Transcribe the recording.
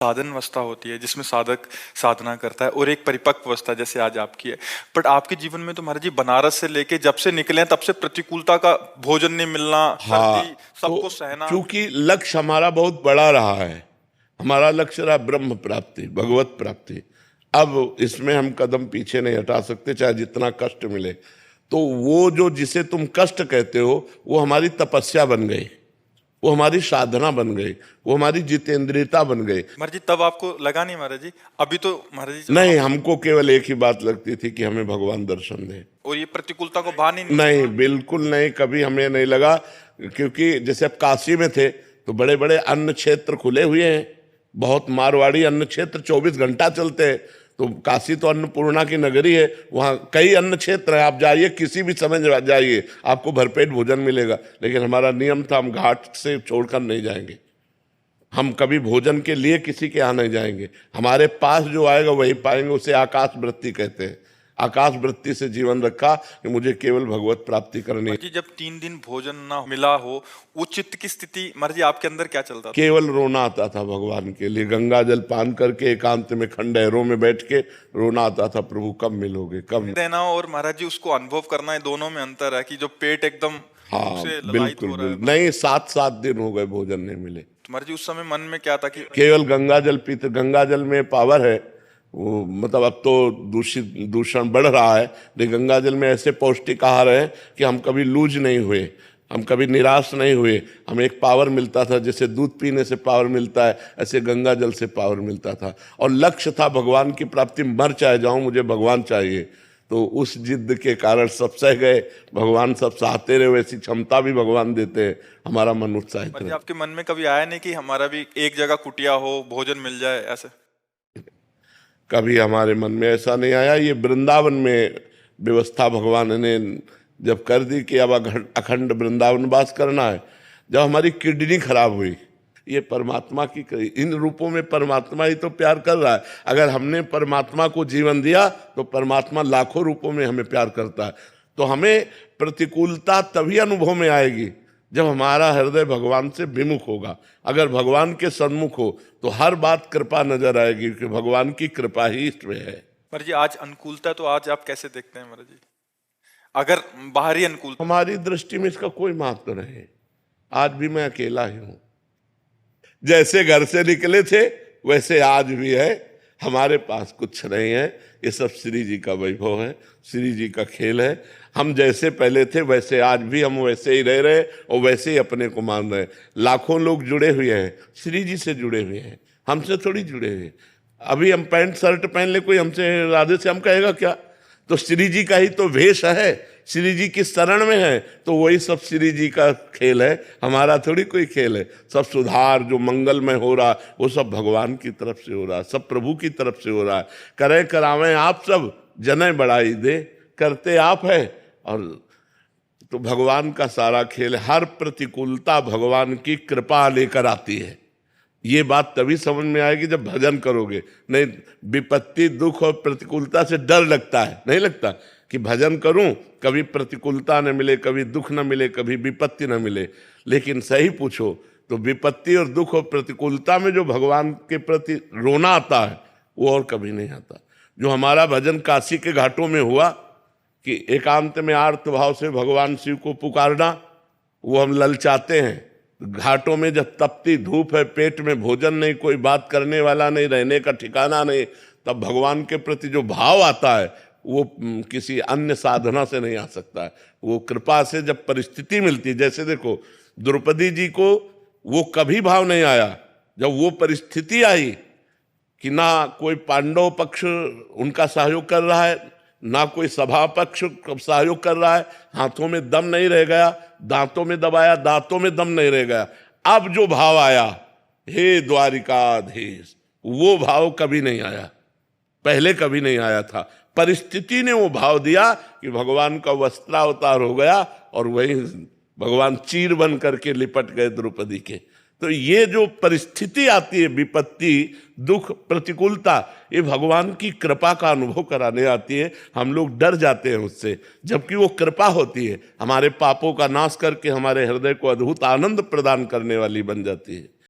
साधन अवस्था होती है जिसमें साधक साधना करता है और एक परिपक्व अवस्था जैसे आज आपकी है। बट आपके जीवन में तो महाराज जी बनारस से लेके जब से निकले हैं तब से प्रतिकूलता का, भोजन नहीं मिलना, हाँ, सर्दी, तो सबको सहना। चूंकि लक्ष्य हमारा बहुत बड़ा रहा है, हमारा लक्ष्य रहा ब्रह्म प्राप्ति, भगवत प्राप्ति। अब इसमें हम कदम पीछे नहीं हटा सकते, चाहे जितना कष्ट मिले। तो वो जो जिसे तुम कष्ट कहते हो वो हमारी तपस्या बन गई, वो हमारी साधना बन गई, वो हमारी जितेंद्रियता बन गई। महाराज जी तब आपको लगा नहीं महाराज जी? अभी तो महाराज जी नहीं, हमको केवल एक ही बात लगती थी कि हमें भगवान दर्शन दे, और ये प्रतिकूलता को भान ही नहीं। नहीं, बिल्कुल नहीं, कभी हमें नहीं लगा। क्योंकि जैसे अब काशी में थे तो बड़े बड़े अन्न क्षेत्र खुले हुए हैं, बहुत मारवाड़ी अन्न क्षेत्र 24 घंटा चलते हैं। तो काशी तो अन्नपूर्णा की नगरी है, वहाँ कई अन्न क्षेत्र है, आप जाइए किसी भी समय जाइए आपको भरपेट भोजन मिलेगा। लेकिन हमारा नियम था हम घाट से छोड़कर नहीं जाएंगे, हम कभी भोजन के लिए किसी के यहाँ नहीं जाएंगे, हमारे पास जो आएगा वही पाएंगे। उसे आकाश वृत्ति कहते हैं। आकाश वृत्ति से जीवन रखा कि मुझे केवल भगवत प्राप्ति करनी है। जी जब 3 दिन भोजन ना मिला हो, वो चित्त की स्थिति महाराज जी आपके अंदर क्या चलता था? केवल रोना आता था भगवान के लिए, गंगा जल पान करके एकांत में खंडहरों में बैठ के रोना आता था, प्रभु कब मिलोगे, कब देना और महाराज जी उसको अनुभव करना है, दोनों में अंतर है कि जो पेट एकदम हाँ, से ललायत बिल्कुल हो रहा है। बिल्कुल नहीं, 7-7 दिन हो गए भोजन नहीं मिले। तो महाराज जी उस समय मन में क्या था कि केवल गंगा जल पीते, गंगा जल में पावर है वो, मतलब अब तो दूषण बढ़ रहा है, लेकिन गंगा जल में ऐसे पौष्टिक आहार है कि हम कभी लूज नहीं हुए, हम कभी निराश नहीं हुए। हमें एक पावर मिलता था, जैसे दूध पीने से पावर मिलता है ऐसे गंगा जल से पावर मिलता था। और लक्ष्य था भगवान की प्राप्ति, मर चाहे जाऊं मुझे भगवान चाहिए। तो उस जिद के कारण सब सह गए, भगवान सब सहते रहे, वैसी क्षमता भी भगवान देते हैं, हमारा मन उत्साहित रहे। आपके मन में कभी आया नहीं कि हमारा भी एक जगह कुटिया हो, भोजन मिल जाए ऐसे? कभी हमारे मन में ऐसा नहीं आया। ये वृंदावन में व्यवस्था भगवान ने जब कर दी कि अब अखंड वृंदावन वास करना है, जब हमारी किडनी खराब हुई, ये परमात्मा की इन रूपों में परमात्मा ही तो प्यार कर रहा है। अगर हमने परमात्मा को जीवन दिया तो परमात्मा लाखों रूपों में हमें प्यार करता है। तो हमें प्रतिकूलता तभी अनुभव में आएगी जब हमारा हृदय भगवान से विमुख होगा। अगर भगवान के सन्मुख हो तो हर बात कृपा नजर आएगी कि भगवान की कृपा ही इसमें है। महाराज जी आज अनुकूलता तो आज आप कैसे देखते हैं महाराज जी? अगर बाहरी अनुकूलता, हमारी दृष्टि में इसका कोई महत्व नहीं है। आज भी मैं अकेला ही हूं, जैसे घर से निकले थे वैसे आज भी है, हमारे पास कुछ नहीं है। ये सब श्री जी का वैभव है, श्री जी का खेल है। हम जैसे पहले थे वैसे आज भी हम वैसे ही रह रहे और वैसे ही अपने को मान रहे। लाखों लोग जुड़े हुए हैं, श्री जी से जुड़े हुए हैं, हमसे थोड़ी जुड़े हुए। अभी हम पैंट शर्ट पहन ले, कोई हमसे राधे से हम कहेगा क्या? तो श्री जी का ही तो वेश है, श्री जी की शरण में है, तो वही सब श्री जी का खेल है, हमारा थोड़ी कोई खेल है। सब सुधार जो मंगलमय हो रहा वो सब भगवान की तरफ से हो रहा है, सब प्रभु की तरफ से हो रहा है। करें करावें आप सब, जने बढ़ाई दे, करते आप है। और तो भगवान का सारा खेल, हर प्रतिकूलता भगवान की कृपा लेकर आती है। ये बात तभी समझ में आएगी जब भजन करोगे। नहीं, विपत्ति दुख और प्रतिकूलता से डर लगता है, नहीं लगता कि भजन करूं कभी प्रतिकूलता न मिले, कभी दुख न मिले, कभी विपत्ति न मिले। लेकिन सही पूछो तो विपत्ति और दुख और प्रतिकूलता में जो भगवान के प्रति रोना आता है वो और कभी नहीं आता। जो हमारा भजन काशी के घाटों में हुआ कि एकांत में आर्त भाव से भगवान शिव को पुकारना, वो हम ललचाते हैं। घाटों में जब तपती धूप है, पेट में भोजन नहीं, कोई बात करने वाला नहीं, रहने का ठिकाना नहीं, तब भगवान के प्रति जो भाव आता है वो किसी अन्य साधना से नहीं आ सकता है। वो कृपा से जब परिस्थिति मिलती, जैसे देखो द्रौपदी जी को वो कभी भाव नहीं आया, जब वो परिस्थिति आई कि ना कोई पांडव पक्ष उनका सहयोग कर रहा है, ना कोई सभा पक्ष सहयोग कर रहा है, हाथों में दम नहीं रह गया, दांतों में दबाया, दांतों में दम नहीं रह गया। अब जो भाव आया, हे द्वारिकाधीश, वो भाव कभी नहीं आया, पहले कभी नहीं आया था। परिस्थिति ने वो भाव दिया कि भगवान का वस्त्रावतार हो गया और वही भगवान चीर बन करके लिपट गए द्रौपदी के। तो ये जो परिस्थिति आती है, विपत्ति दुख प्रतिकूलता, ये भगवान की कृपा का अनुभव कराने आती है। हम लोग डर जाते हैं उससे, जबकि वो कृपा होती है, हमारे पापों का नाश करके हमारे हृदय को अद्भुत आनंद प्रदान करने वाली बन जाती है।